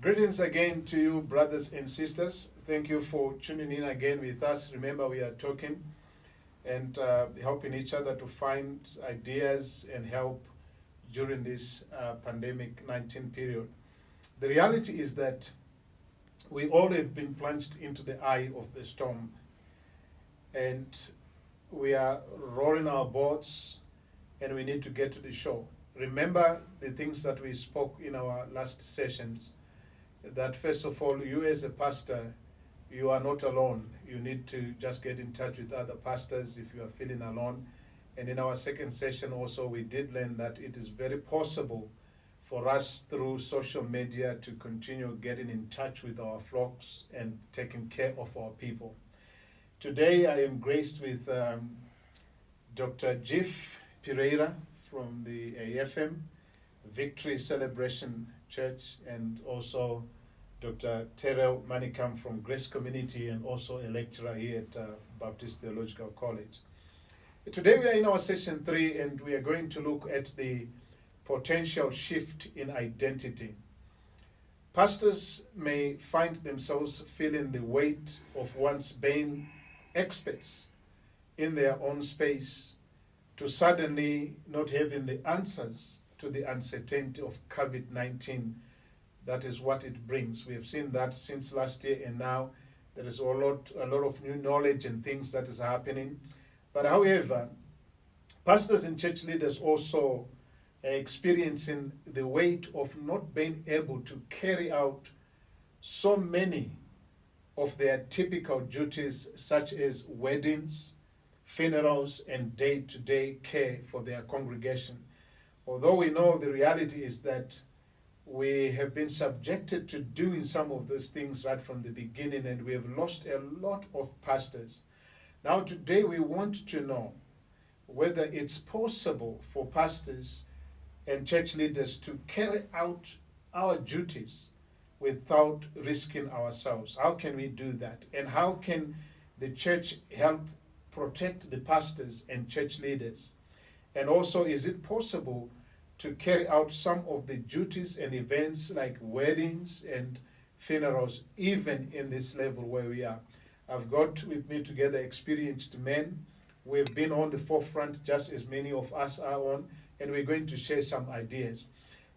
Greetings again to you, brothers and sisters. Thank you for tuning in again with us. Remember, we are talking and helping each other to find ideas and help during this pandemic 19 period. The reality is that we all have been plunged into the eye of the storm, and we are rowing our boats and we need to get to the shore. Remember the things that we spoke in our last sessions, that first of all, you as a pastor, you are not alone. You need to just get in touch with other pastors if you are feeling alone. And in our second session also, we did learn that it is very possible for us through social media to continue getting in touch with our flocks and taking care of our people. Today I am graced with Dr. Jiff Pereira from the AFM, Victory Celebration Church, and also Dr. Terrel Manikam from Grace Community, and also a lecturer here at Baptist Theological College. Today we are in our session 3, and we are going to look at the potential shift in identity. Pastors may find themselves feeling the weight of once being experts in their own space to suddenly not having the answers to the uncertainty of COVID-19. That is what it brings. We have seen that since last year, and now there is a lot of new knowledge and things that is happening. But however, pastors and church leaders also are experiencing the weight of not being able to carry out so many of their typical duties, such as weddings, funerals, and day-to-day care for their congregation. Although we know the reality is that we have been subjected to doing some of those things right from the beginning, and we have lost a lot of pastors. Now today we want to know whether it's possible for pastors and church leaders to carry out our duties without risking ourselves. How can we do that? And how can the church help protect the pastors and church leaders? And also, is it possible to carry out some of the duties and events like weddings and funerals, even in this level where we are? I've got with me together experienced men. We've been on the forefront just as many of us are on, and we're going to share some ideas.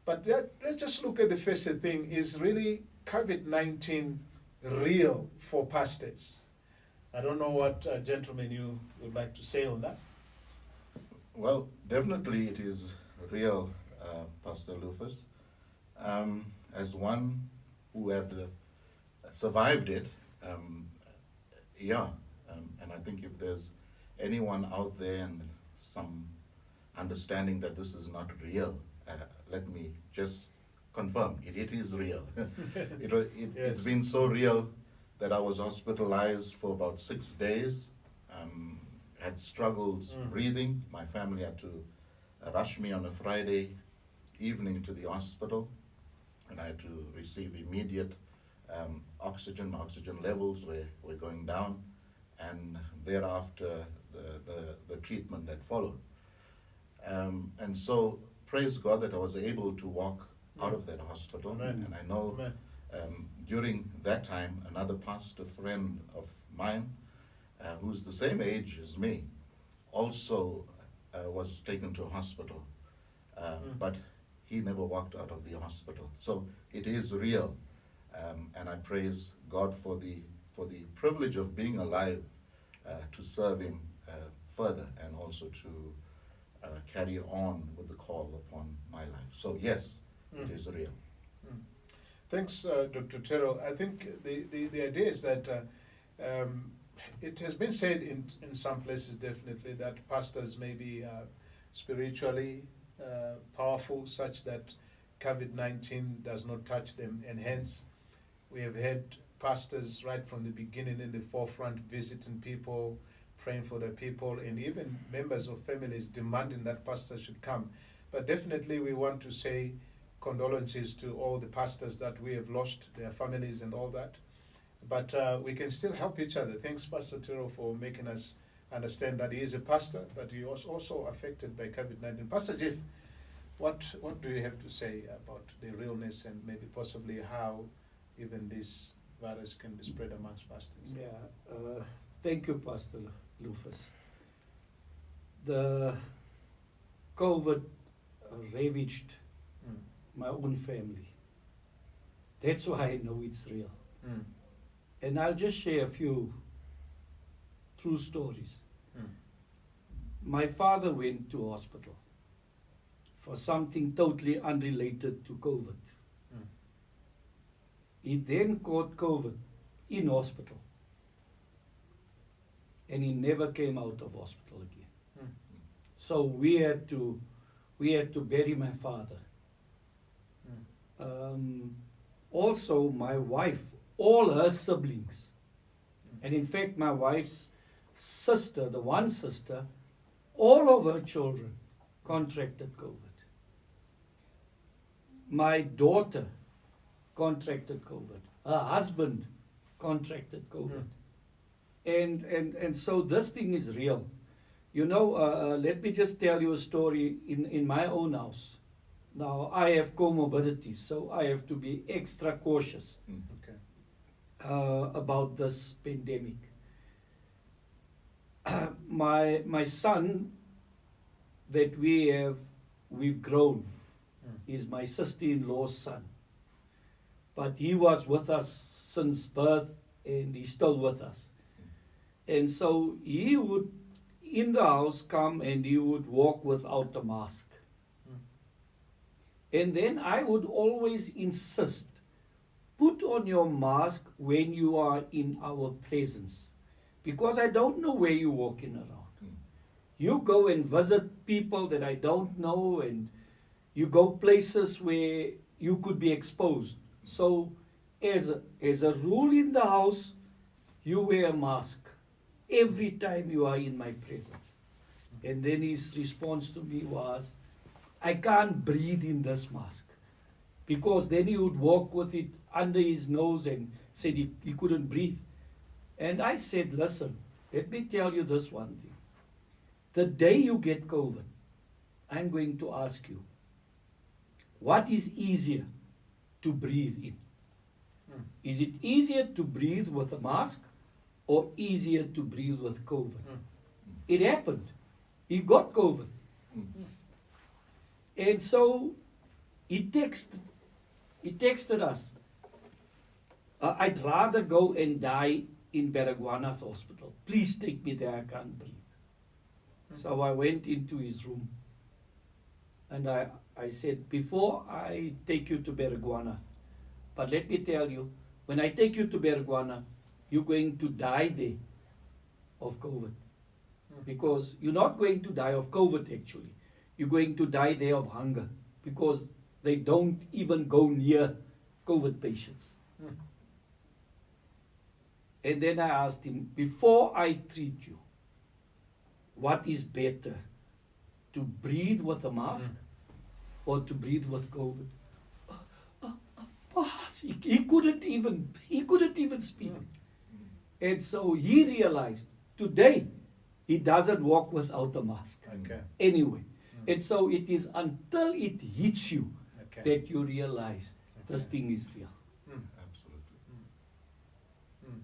But let's just look at the first thing. Is really COVID-19 real for pastors? I don't know what, gentlemen, you would like to say on that. Well, definitely it is real, Pastor Luface. As one who had survived it, and I think if there's anyone out there and some understanding that this is not real, let me just confirm, it is real. It's been so real that I was hospitalized for about 6 days, had struggles breathing. My family had to rush me on a Friday evening to the hospital, and I had to receive immediate oxygen. My oxygen levels were going down, and thereafter the treatment that followed. And so praise God that I was able to walk out of that hospital. Amen. And I know during that time, another pastor friend of mine, who's the same age as me, also was taken to a hospital, but he never walked out of the hospital. So it is real, and I praise God for the privilege of being alive to serve Him further, and also to carry on with the call upon my life. So yes, it is real. Thanks, Dr. Terrell. I think the idea is that it has been said in some places definitely that pastors may be spiritually powerful, such that COVID-19 does not touch them, and hence we have had pastors right from the beginning in the forefront visiting people, praying for the people, and even members of families demanding that pastors should come. But definitely we want to say condolences to all the pastors that we have lost, their families and all that. But we can still help each other. Thanks, Pastor Terrell, for making us understand that he is a pastor, but he was also affected by COVID-19. Pastor Jiff, What do you have to say about the realness and maybe possibly how even this virus can be spread amongst pastors? Yeah, thank you, Pastor Luface. The COVID ravaged Mm. my own family. That's why I know it's real. Mm. And I'll just share a few true stories. Mm. My father went to hospital for something totally unrelated to COVID. Mm. He then caught COVID in hospital. And he never came out of hospital again. Mm. So we had to bury my father. Mm. Also, my wife, all her siblings, Mm. and in fact, my wife's sister, the one sister, all of her children contracted COVID. My daughter contracted COVID. Her husband contracted COVID. And so this thing is real. You know, let me just tell you a story in my own house. Now, I have comorbidities, so I have to be extra cautious Okay. about this pandemic. My son that we've grown Mm. is my sister-in-law's son. But he was with us since birth and he's still with us. And so he would, in the house, come and he would walk without a mask. Mm. And then I would always insist, put on your mask when you are in our presence. Because I don't know where you're walking around. Mm. You go and visit people that I don't know, and you go places where you could be exposed. So as a rule in the house, you wear a mask every time you are in my presence. And then his response to me was, I can't breathe in this mask. Because then he would walk with it under his nose and said he couldn't breathe. And I said, listen, let me tell you this one thing. The day you get COVID, I'm going to ask you, what is easier to breathe in? Mm. Is it easier to breathe with a mask or easier to breathe with COVID? Mm. It happened. He got COVID. Mm. And so he texted us, I'd rather go and die in Baragwanath Hospital. Please take me there, I can't breathe. So I went into his room and I said, before I take you to Baragwanath, but let me tell you, when I take you to Baragwanath, you're going to die there of COVID. Because you're not going to die of COVID actually. You're going to die there of hunger because they don't even go near COVID patients. Mm. And then I asked him, before I treat you, what is better? To breathe with a mask or to breathe with COVID? He couldn't even speak. Mm. And so he realized today he doesn't walk without a mask. Okay. Anyway. Mm. And so it is until it hits you Okay. that you realize this Okay. thing is real. Mm. Absolutely. Mm.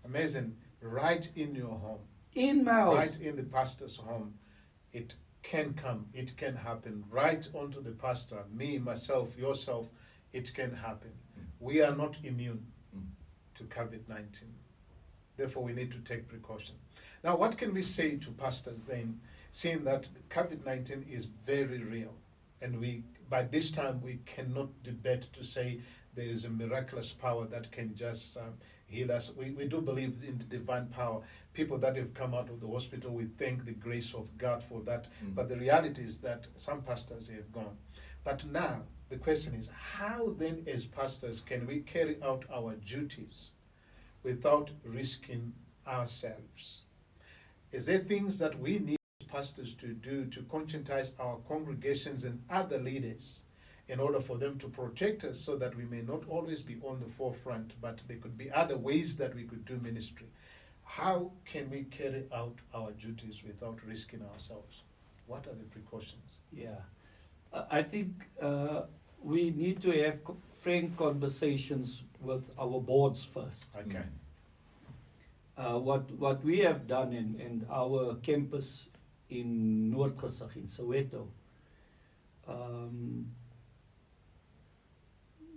Amazing. Right in your home, In my house. right in the pastor's home, it can come, it can happen. Right onto the pastor, me, myself, yourself, it can happen. Mm. We are not immune Mm. to COVID-19. Therefore, we need to take precaution. Now, what can we say to pastors then, seeing that COVID-19 is very real, and by this time we cannot debate to say there is a miraculous power that can just heal us. We do believe in the divine power. People that have come out of the hospital, we thank the grace of God for that. Mm. But the reality is that some pastors have gone. But now, the question is, how then as pastors can we carry out our duties without risking ourselves? Is there things that we need as pastors to do to conscientize our congregations and other leaders in order for them to protect us so that we may not always be on the forefront, but there could be other ways that we could do ministry? How can we carry out our duties without risking ourselves? What are the precautions? Yeah. I think we need to have frank conversations with our boards first. Okay. What we have done in our campus in Noordgesig in Soweto,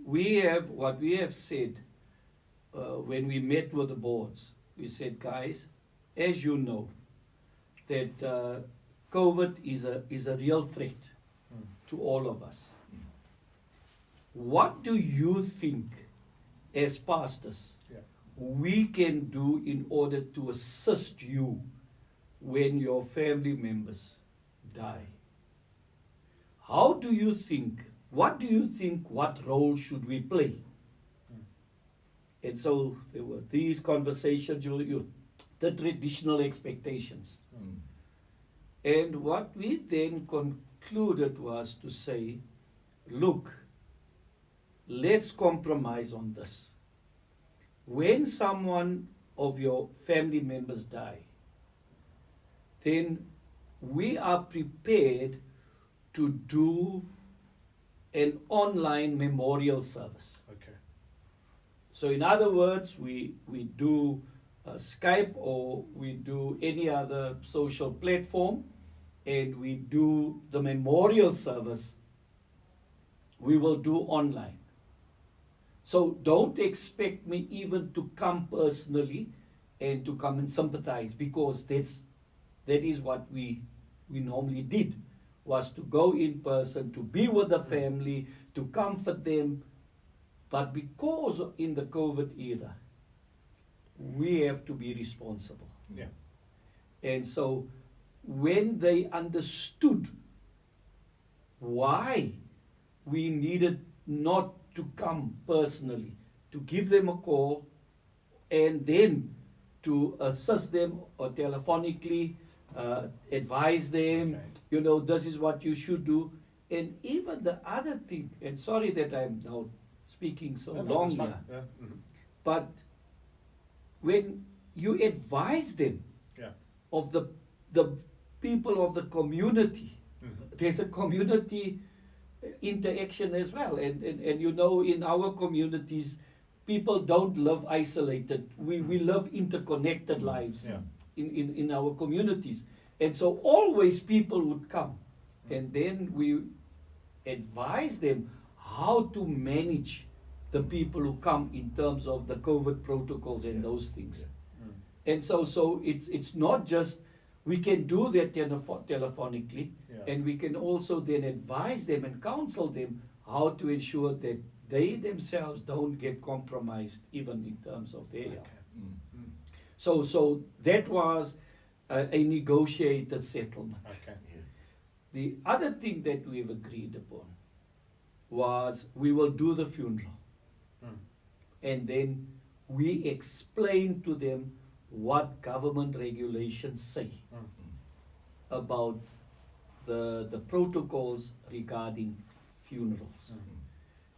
what we have said when we met with the boards, we said, guys, as you know, that COVID is a real threat to all of us. What do you think, as pastors, we can do in order to assist you when your family members die? How do you think, what do you think, what role should we play? And so there were these conversations, the traditional expectations. And what we then concluded was to say, look, let's compromise on this. When someone of your family members die, then we are prepared to do an online memorial service. Okay. So in other words, we do Skype or we do any other social platform, and we do the memorial service, we will do online. So don't expect me even to come personally and to come and sympathize, because that is what we normally did, was to go in person, to be with the family, to comfort them. But because in the COVID era, we have to be responsible. Yeah. And so when they understood why we needed not to come personally, to give them a call and then to assist them or telephonically, advise them, Okay. this is what you should do. And even the other thing, and sorry that I'm now speaking so No, long that's fine. here, Yeah. Mhm. but when you advise them Yeah. of the people of the community, Mhm. there's a community interaction as well. And in our communities, people don't live isolated. We live interconnected lives Yeah. in our communities. And so always people would come. And then we advise them how to manage the people who come in terms of the COVID protocols and Yeah. those things. Mm. And so it's not just, we can do that telephonically, Yeah. and we can also then advise them and counsel them how to ensure that they themselves don't get compromised, even in terms of their health. Okay. Mm. So that was a negotiated settlement. Okay. Yeah. The other thing that we've agreed upon was we will do the funeral, Mm. and then we explain to them what government regulations say Mm. about the protocols regarding funerals. Mhm.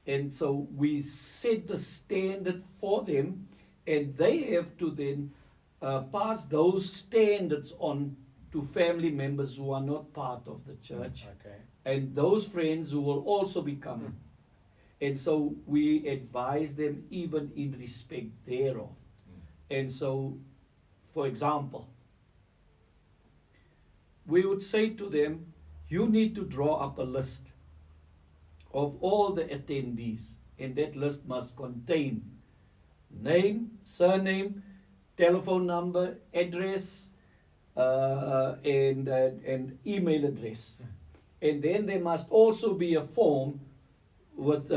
And so we set the standard for them, and they have to then pass those standards on to family members who are not part of the church, Okay. and those friends who will also be coming. And so we advise them even in respect thereof. And so, for example, we would say to them, you need to draw up a list of all the attendees, and that list must contain name, surname, telephone number, address, and email address. And then there must also be a form with,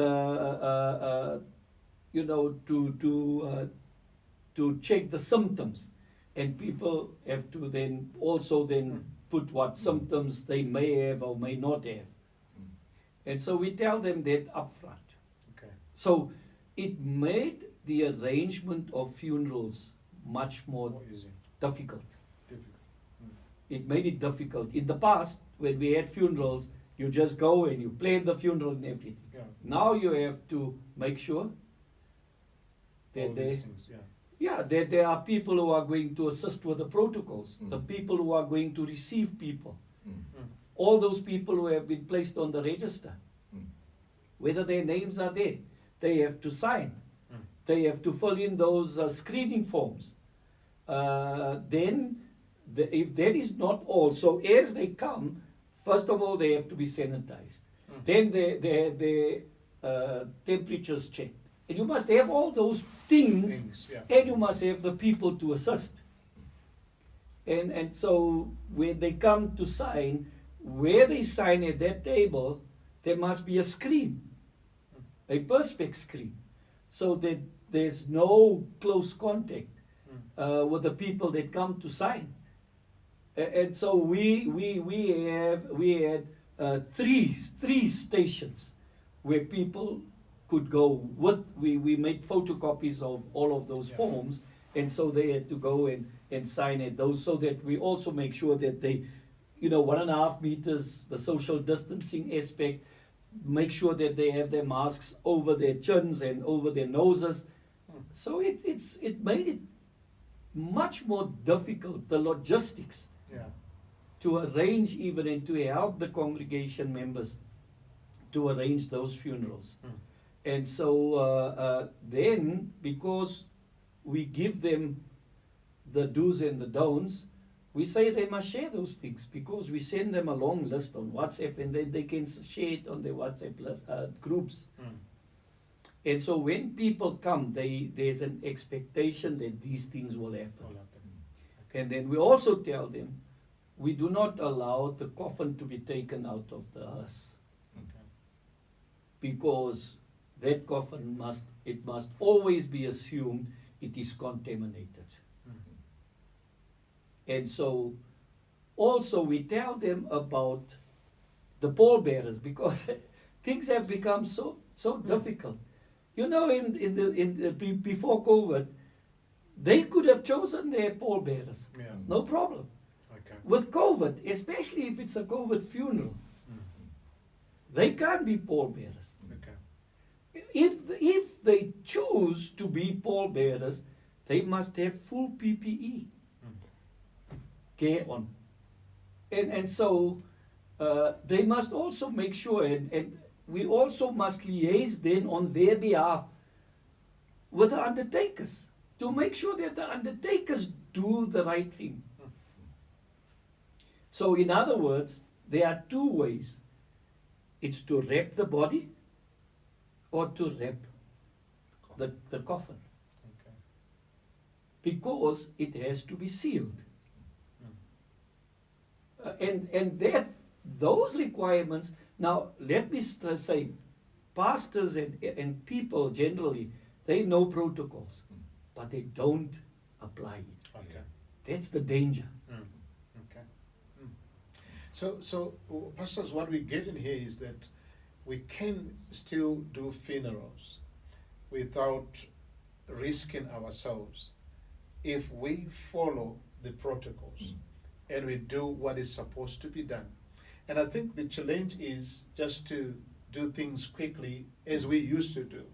to check the symptoms, and people have to then also then put what symptoms they may have or may not have. And so we tell them that up front. Okay. So it made the arrangement of funerals much more More easy. difficult. Difficult. It made it difficult. In the past, when we had funerals, you just go and you plan the funeral and everything. Yeah. Now you have to make sure All that these things. Yeah. that there are people who are going to assist with the protocols, the Mm. people who are going to receive people. Mm. all those people who have been placed on the register, Mm. whether their names are there, they have to sign. They have to fill in those screening forms. Then, if that is not all, so as they come, first of all, they have to be sanitized. Then their temperatures checked. And you must have all those things, Yeah. and you must have the people to assist. And so when they come to sign, where they sign at that table, there must be a screen, a perspex screen, so that there's no close contact with the people that come to sign. And so we had three stations where people could go with. We made photocopies of all of those Yeah. forms, and so they had to go and sign it. Those, so that we also make sure that they, 1.5 meters, the social distancing aspect, make sure that they have their masks over their chins and over their noses. So it made it much more difficult, the logistics, Yeah. to arrange even and to help the congregation members to arrange those funerals. And so then, because we give them the do's and the don'ts, we say they must share those things, because we send them a long list on WhatsApp, and then they can share it on their WhatsApp list, groups. And so when people come, there's an expectation that these things will happen. All happen. And then we also tell them, we do not allow the coffin to be taken out of the hearse, Okay. because that coffin must always be assumed it is contaminated. And so also we tell them about the pallbearers, because things have become so difficult. Before COVID, they could have chosen their pallbearers, Yeah. no problem. Okay. With COVID, especially if it's a COVID funeral, they can't be pallbearers. Okay. If they choose to be pallbearers, they must have full PPE gear on. And so they must also make sure, and we also must liaise then on their behalf with the undertakers, to make sure that the undertakers do the right thing. So in other words, there are two ways. It's to wrap the body or to wrap the coffin, Okay. because it has to be sealed. And those requirements, now let me say, pastors and people generally, they know protocols, but they don't apply it. Okay. That's the danger. Okay. So, pastors, what we get in here is that we can still do funerals without risking ourselves if we follow the protocols and we do what is supposed to be done. And I think the challenge is just to do things quickly as we used to do.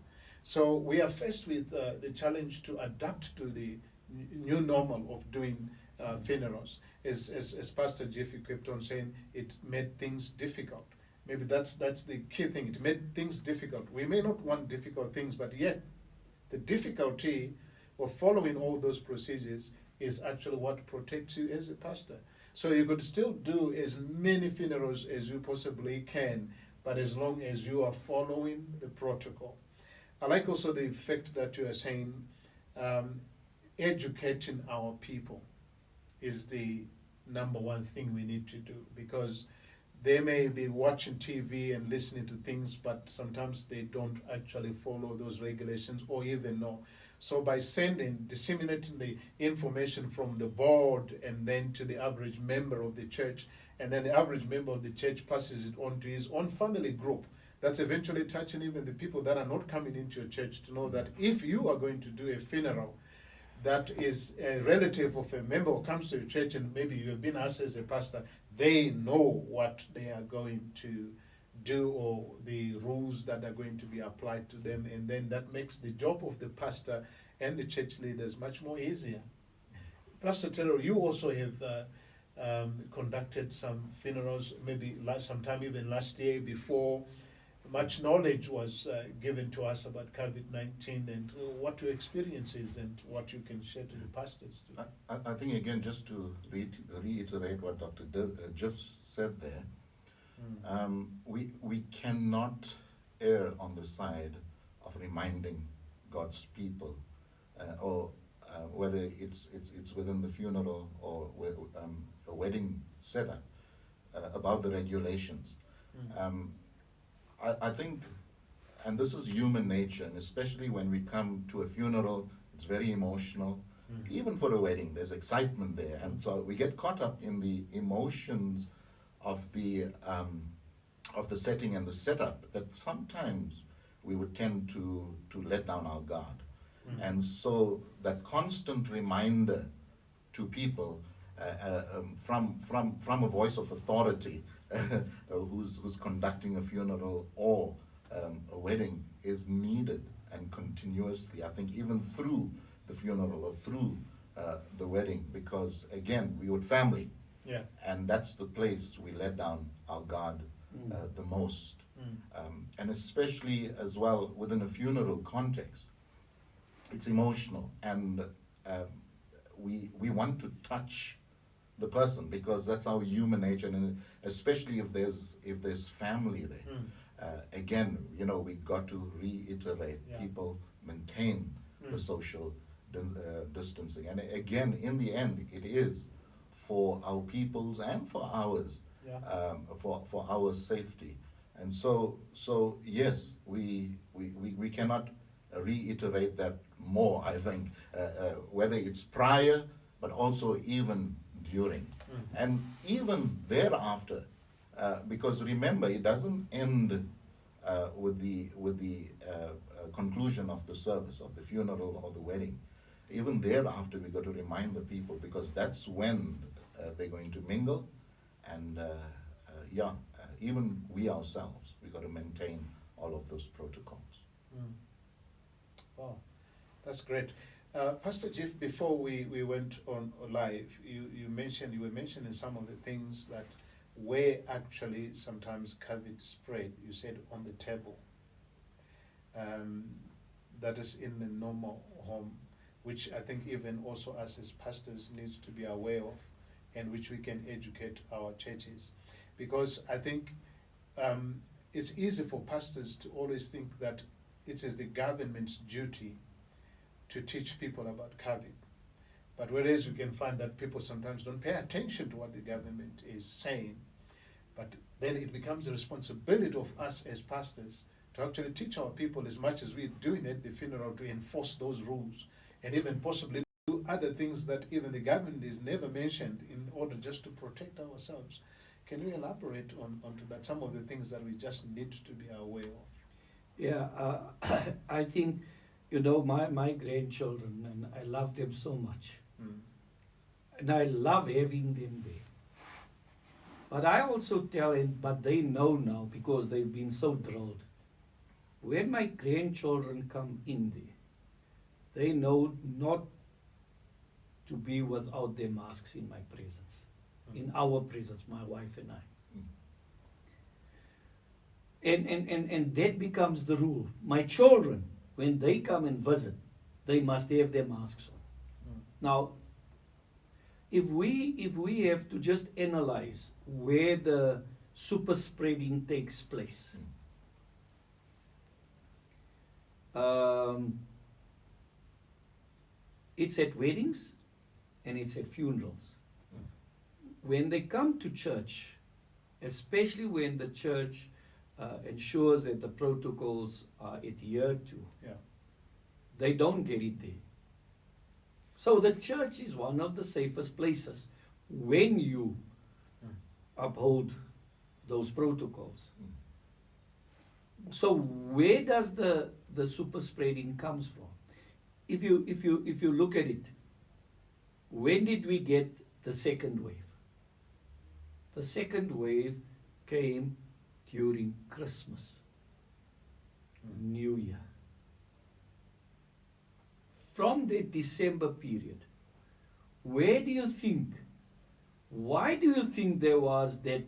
So we are faced with the challenge to adapt to the new normal of doing funerals. As Pastor Jiff kept on saying, it made things difficult. Maybe that's the key thing. It made things difficult. We may not want difficult things, but yet the difficulty of following all those procedures is actually what protects you as a pastor. So you could still do as many funerals as you possibly can, but as long as you are following the protocol. I like also the fact that you are saying educating our people is the number one thing we need to do, because they may be watching TV and listening to things, but sometimes they don't actually follow those regulations or even know. So by disseminating the information from the board and then to the average member of the church, and then the average member of the church passes it on to his own family group, that's eventually touching even the people that are not coming into your church, to know that if you are going to do a funeral that is a relative of a member who comes to your church, and maybe you have been asked as a pastor, they know what they are going to do or the rules that are going to be applied to them, and then that makes the job of the pastor and the church leaders much more easier. Pastor Terrel, you also have conducted some funerals, maybe sometime even last year before much knowledge was given to us about COVID-19 and what your experience is and what you can share to the pastors. I think again, just to reiterate what Dr. Jiff said there, we cannot err on the side of reminding God's people, or whether it's within the funeral or a wedding setup, about the regulations. I think, and this is human nature, and especially when we come to a funeral, it's very emotional. Even for a wedding, there's excitement there, and so we get caught up in the emotions of the setting and the setup that sometimes we would tend to let down our guard. And so that constant reminder to people from a voice of authority who's conducting a funeral or a wedding is needed, and continuously, I think, even through the funeral or through the wedding, because again, we were family. Yeah. And that's the place we let down our guard the most. And especially as well within a funeral context, it's emotional, and we want to touch the person because that's our human nature, and especially if there's family there. Again, we got to reiterate, people maintain the social distancing, and again, in the end, it is for our people's and for ours, for our safety. And so yes, we cannot reiterate that more, I think, whether it's prior, but also even during, and even thereafter, because remember, it doesn't end with the conclusion of the service, of the funeral or the wedding. Even thereafter, we got to remind the people, because that's when they're going to mingle, and even we ourselves, we got to maintain all of those protocols. Wow, that's great. Pastor Jiff, before we went on live, you were mentioning some of the things that where actually sometimes COVID spread. You said on the table. That is in the normal home, which I think even also us as pastors needs to be aware of, and which we can educate our churches. Because I think it's easy for pastors to always think that it is the government's duty to teach people about COVID. But whereas you can find that people sometimes don't pay attention to what the government is saying, but then it becomes a responsibility of us as pastors to actually teach our people, as much as we're doing at the funeral, to enforce those rules, and even possibly do other things that even the government is never mentioned, in order just to protect ourselves. Can you elaborate onto that, some of the things that we just need to be aware of? Yeah, I think, my grandchildren, and I love them so much. And I love having them there. But I also tell them, but they know now, because they've been so drilled. When my grandchildren come in there, they know not to be without their masks in my presence, in our presence, my wife and I. And that becomes the rule. My children, when they come and visit, they must have their masks on. Now, if we have to just analyze where the super spreading takes place, it's at weddings and it's at funerals. When they come to church, especially when the church ensures that the protocols are adhered to, they don't get it there. So the church is one of the safest places when you uphold those protocols. So where does the super spreading comes from? If you look at it, when did we get the second wave? The second wave came during Christmas, New Year. From the December period, where do you think Why do you think there was that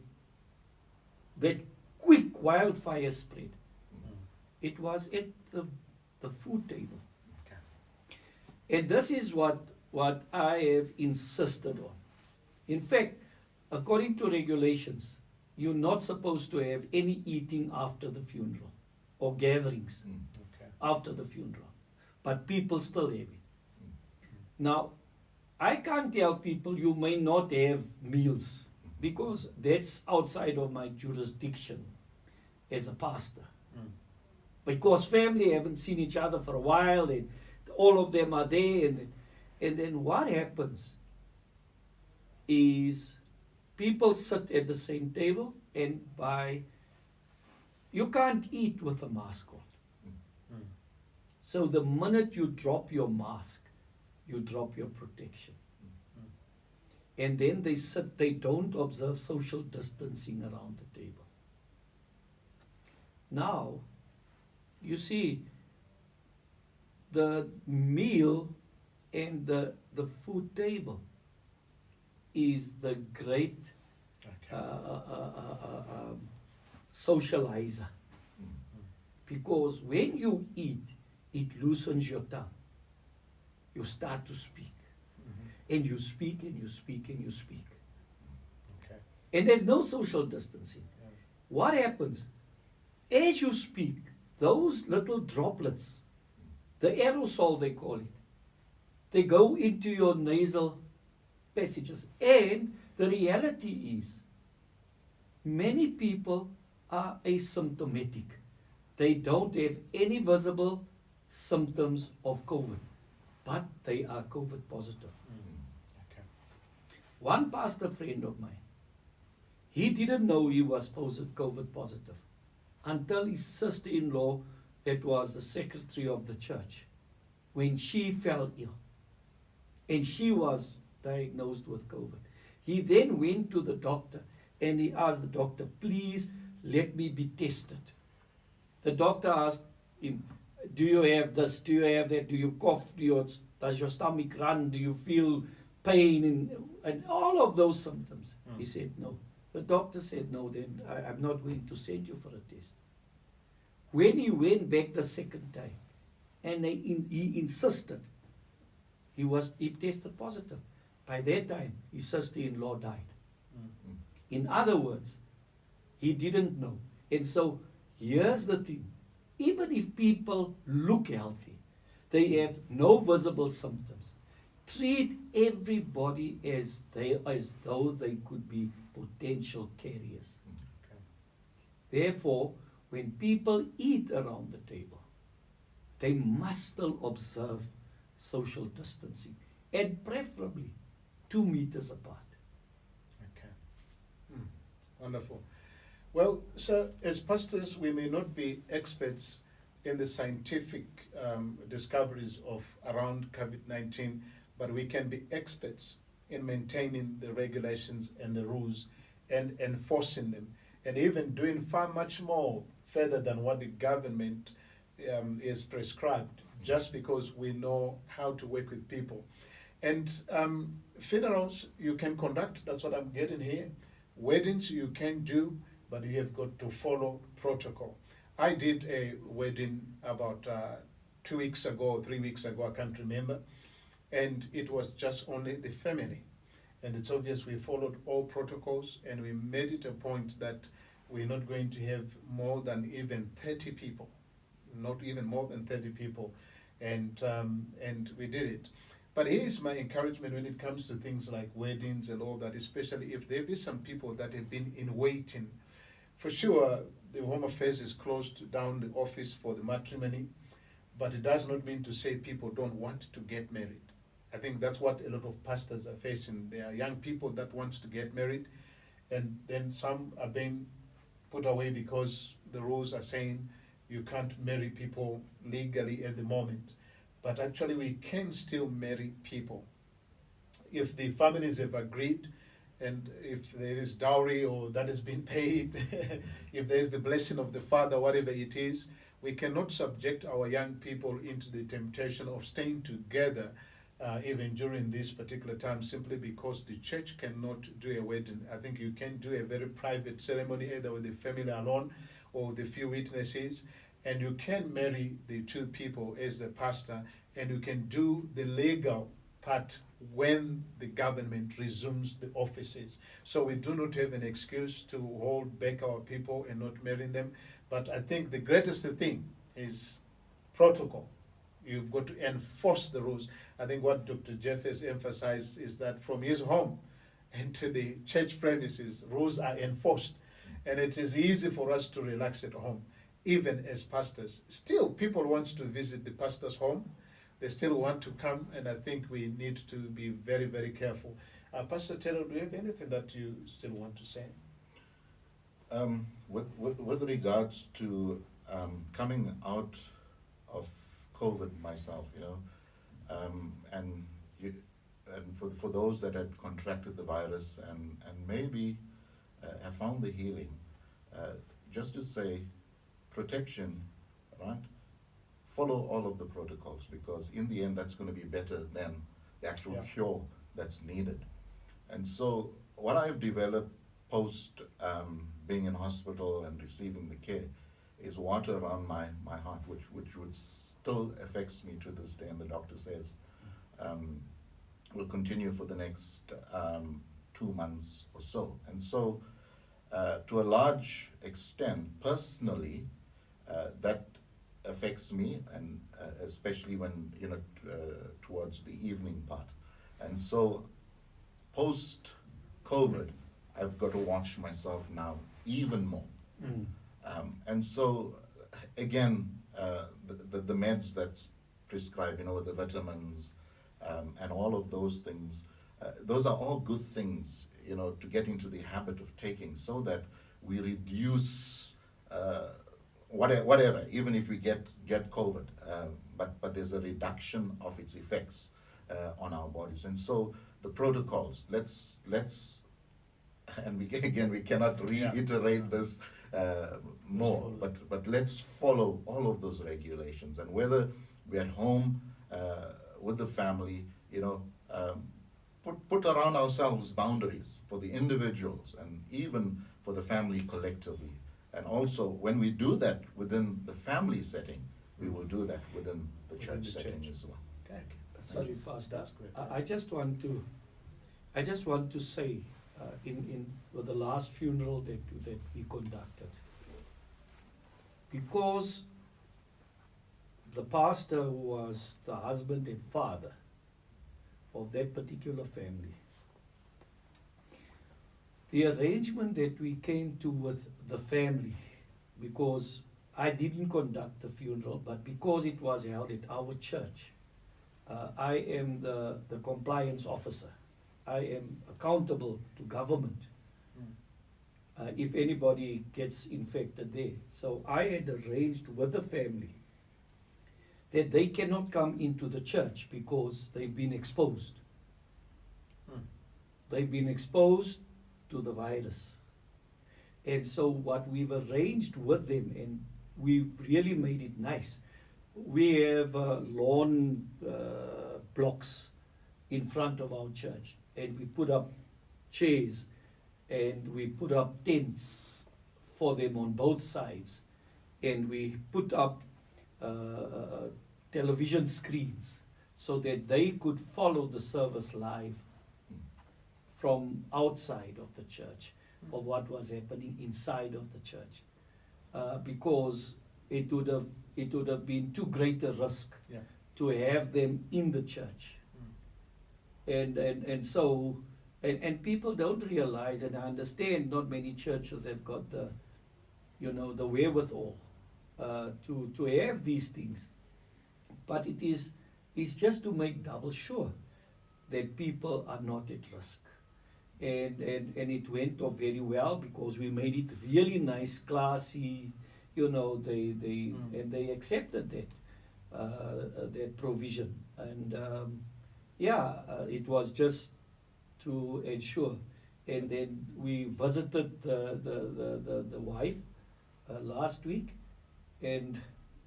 quick wildfire spread? It was at the food table. Okay. And this is what I have insisted on. In fact, according to regulations, you're not supposed to have any eating after the funeral or gatherings Okay. after the funeral. But people still have it. Now, I can't tell people you may not have meals because that's outside of my jurisdiction as a pastor. Mm. Because family haven't seen each other for a while and all of them are there, and then what happens is people sit at the same table, and you can't eat with a mask on. Mm. So the minute you drop your mask, you drop your protection. And then they sit, they don't observe social distancing around the table. Now, you see, the meal and the food table is the great Okay. socializer. Because when you eat, it loosens your tongue. You start to speak. And you speak and you speak and you speak. Okay. And there's no social distancing. Yeah. What happens? As you speak, those little droplets, the aerosol they call it, they go into your nasal passages. And the reality is, many people are asymptomatic. They don't have any visible symptoms of COVID, but they are COVID positive. Okay. One pastor friend of mine, he didn't know he was COVID positive until his sister-in-law, that was the secretary of the church, when she fell ill and she was diagnosed with COVID. He then went to the doctor and he asked the doctor, please let me be tested. The doctor asked him, do you have this, do you have that, do you cough, does your stomach run, do you feel pain, and all of those symptoms? He said no. The doctor said no, then I'm not going to send you for a test. When he went back the second time, and he insisted, he tested positive. By that time, his sister-in-law died. In other words, he didn't know. And so, here's the thing. Even if people look healthy, they have no visible symptoms, treat everybody as though they could be potential carriers. Okay. Therefore, when people eat around the table, they must still observe social distancing, and preferably 2 meters apart. Okay. Wonderful. Well, sir, as pastors, we may not be experts in the scientific discoveries of around COVID-19, but we can be experts in maintaining the regulations and the rules and enforcing them, and even doing far much more further than what the government is prescribed, just because we know how to work with people. And funerals you can conduct, that's what I'm getting here. Weddings you can do, but you have got to follow protocol. I did a wedding about 2 weeks ago or 3 weeks ago, I can't remember, and it was just only the family. And it's obvious we followed all protocols, and we made it a point that we're not going to have more than even 30 people, not even more than 30 people, and we did it. But here's my encouragement when it comes to things like weddings and all that, especially if there be some people that have been in waiting. For sure, the Home Affairs is closed down the office for the matrimony, but it does not mean to say people don't want to get married. I think that's what a lot of pastors are facing. There are young people that want to get married, and then some are being put away because the rules are saying you can't marry people legally at the moment. But actually we can still marry people. If the families have agreed, and if there is dowry or that has been paid, if there is the blessing of the father, whatever it is, we cannot subject our young people into the temptation of staying together even during this particular time, simply because the church cannot do a wedding. I think you can do a very private ceremony, either with the family alone or with a few witnesses, and you can marry the two people as the pastor, and you can do the legal part when the government resumes the offices. So we do not have an excuse to hold back our people and not marry them. But I think the greatest thing is protocol. You've got to enforce the rules. I think what Dr. Jiff has emphasized is that from his home into the church premises, rules are enforced. And it is easy for us to relax at home, even as pastors. Still, people want to visit the pastor's home. They still want to come, and I think we need to be very, very careful. Pastor Terrel, do you have anything that you still want to say? With regards to coming out of COVID myself, and for those that had contracted the virus and maybe have found the healing, just to say, protection, right? Follow all of the protocols, because in the end that's going to be better than the actual cure that's needed. And so what I've developed post being in hospital and receiving the care is water around my heart, which would still affects me to this day, and the doctor says will continue for the next 2 months or so. And so to a large extent, personally, that affects me, and especially when towards the evening part. And so post COVID, I've got to watch myself now even more. And so again, the meds that's prescribed, with the vitamins and all of those things, those are all good things, to get into the habit of taking, so that we reduce whatever, even if we get COVID, but there's a reduction of its effects on our bodies. And so the protocols, let's and we cannot reiterate this more, but let's follow all of those regulations. And whether we're at home with the family, put around ourselves boundaries for the individuals and even for the family collectively. And also, when we do that within the family setting, we will do that within the church setting as well. Okay. Sorry, Pastor. That's great. I just want to say, in with the last funeral that we conducted, because the pastor who was the husband and father of that particular family, the arrangement that we came to with the family, because I didn't conduct the funeral, but because it was held at our church, I am the compliance officer. I am accountable to government if anybody gets infected there. So I had arranged with the family that they cannot come into the church because they've been exposed. They've been exposed to the virus. And so what we've arranged with them, and we've really made it nice, we have lawn blocks in front of our church, and we put up chairs and we put up tents for them on both sides, and we put up television screens so that they could follow the service live from outside of the church of what was happening inside of the church, because it would have been too great a risk to have them in the church. And so people don't realize, and I understand not many churches have got the wherewithal to have these things, but it's just to make double sure that people are not at risk. And it went off very well, because we made it really nice, classy, and they accepted that provision. And it was just to ensure. And then we visited the wife last week, and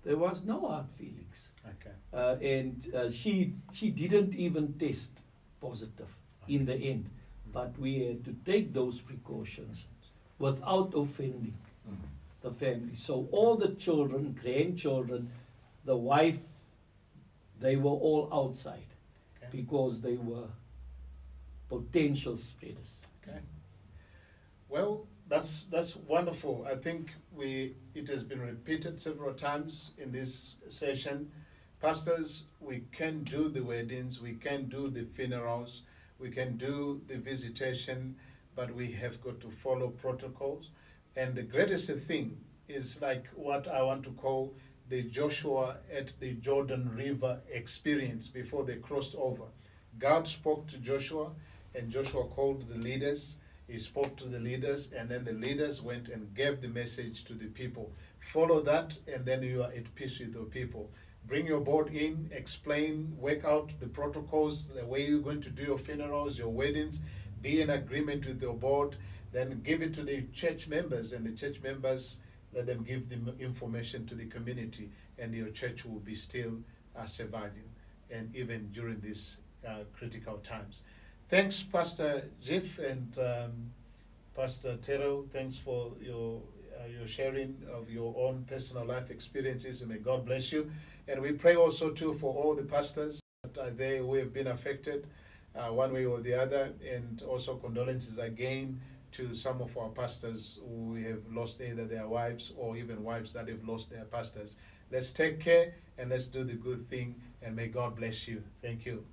There was no hard feelings. Okay. And she didn't even test positive in the end. But we had to take those precautions without offending the family. So all the children, grandchildren, the wife, they were all outside Okay. because they were potential spreaders. Okay. Well, that's wonderful. I think it has been repeated several times in this session. Pastors, we can do the weddings, we can do the funerals, we can do the visitation, but we have got to follow protocols. And the greatest thing is like what I want to call the Joshua at the Jordan River experience before they crossed over. God spoke to Joshua, and Joshua called the leaders. He spoke to the leaders, and then the leaders went and gave the message to the people. Follow that, and then you are at peace with your people. Bring your board in, explain, work out the protocols, the way you're going to do your funerals, your weddings, be in agreement with your board, then give it to the church members, and the church members, let them give the information to the community, and your church will be still surviving, and even during these critical times. Thanks, Pastor Jiff and Pastor Terrel. Thanks for your sharing of your own personal life experiences, and may God bless you. And we pray also too for all the pastors that are there who have been affected one way or the other, and also condolences again to some of our pastors who have lost either their wives or even wives that have lost their pastors. Let's take care and let's do the good thing, and may God bless you. Thank you.